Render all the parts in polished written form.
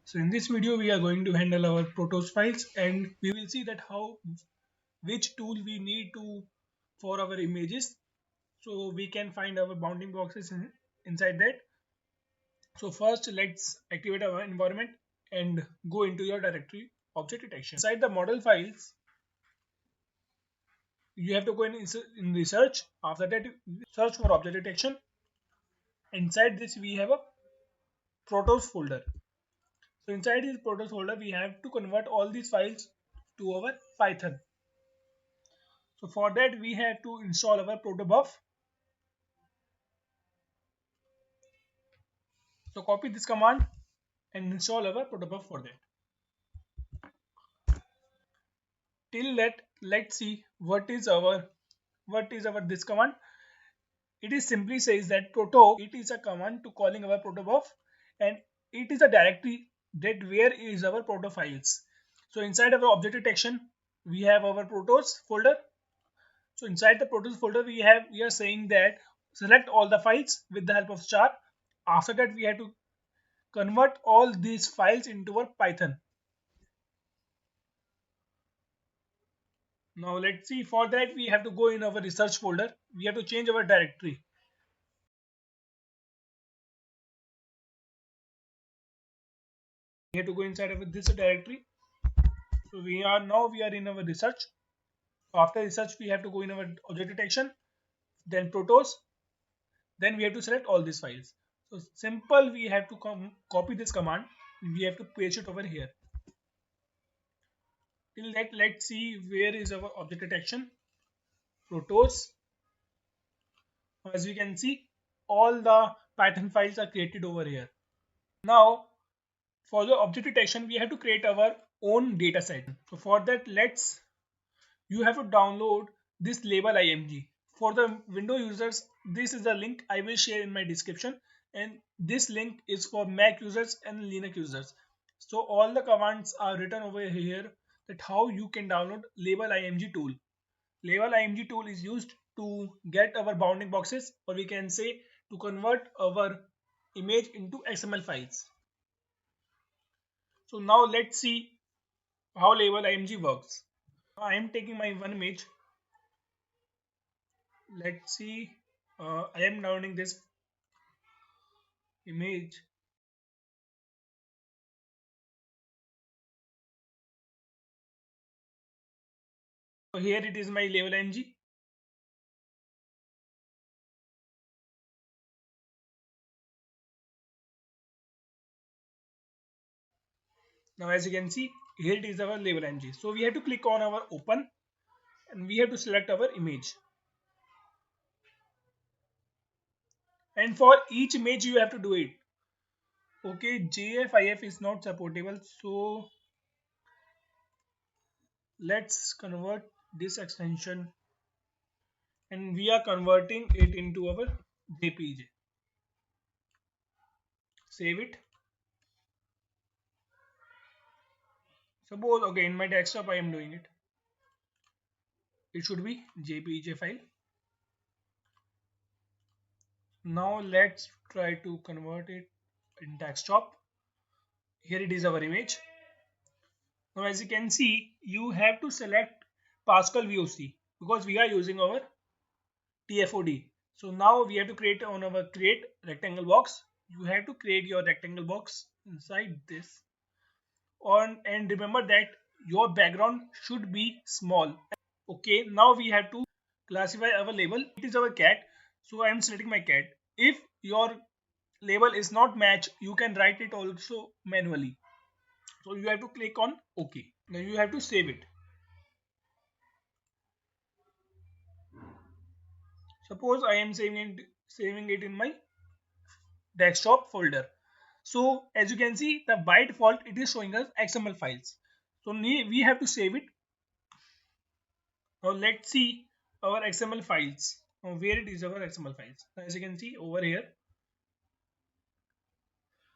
So in this video we are going to handle our Protos files and we will see that which tool we need to for our images so we can find our bounding boxes inside that. So first let's activate our environment and go into your directory object detection. Inside the model files you have to go in research. After that search for object detection. Inside this we have a Protos folder. So inside this Protos folder we have to convert all these files to our Python. So for that we have to install our protobuf. So copy this command and install our protobuf for that. Till that, let's see what is our this command. It is simply says that proto. It is a command to calling our protobuf, and it is a directory that where is our proto files. So inside our object detection we have our protos folder. So inside the protos folder we are saying that select all the files with the help of star. After that we have to convert all these files into our Python. Now let's see, for that we have to go in our research folder. We have to change our directory. We have to go inside of this directory. So we are in our research. After research we have to go in our object detection, then protos, then we have to select all these files. So simple, we have to copy this command. We have to paste it over here. Till that, let's see where is our object detection. Protos. As we can see, all the Python files are created over here. Now for the object detection we have to create our own data set. So for that you have to download this label img. For the window users, this is the link I will share in my description, and this link is for Mac users and Linux users. So all the commands are written over here, that how you can download label img tool. Label img tool is used to get our bounding boxes, or we can say to convert our image into XML files. So now let's see how label img works. I am taking my one image. Let's see. I am downloading this image. So here it is my label img. Now as you can see, here it is our label img. So we have to click on our open and we have to select our image. And for each image you have to do it. Okay, JFIF is not supportable, so let's convert this extension, and we are converting it into our JPEG. Save it. Suppose, okay, in my desktop I am doing it. It should be JPEG file. Now let's try to convert it in desktop. Here it is our image. Now as you can see, you have to select Pascal VOC because we are using our TFOD. So now we have to create on our create rectangle box. You have to create your rectangle box inside this and remember that your background should be small. Okay, now we have to classify our label. It is our cat, so I am selecting my cat. If your label is not match, you can write it also manually. So you have to click on OK. Now you have to save it. Suppose I am saving it in my desktop folder. So as you can see, by default it is showing us XML files. So we have to save it. Now let's see our XML files. Now where it is our XML files. As you can see over here.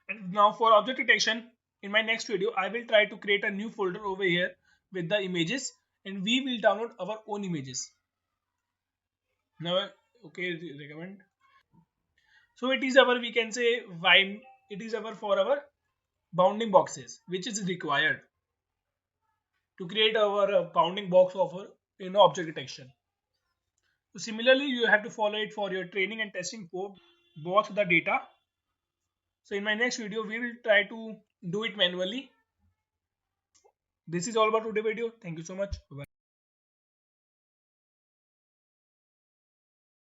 And now for object detection, in my next video I will try to create a new folder over here with the images, and we will download our own images. Now okay, recommend. So it is our, we can say, Vime. It is our for our bounding boxes, which is required to create our bounding box of object detection. So similarly, you have to follow it for your training and testing for both the data. So in my next video, we will try to do it manually. This is all about today video. Thank you so much. Bye.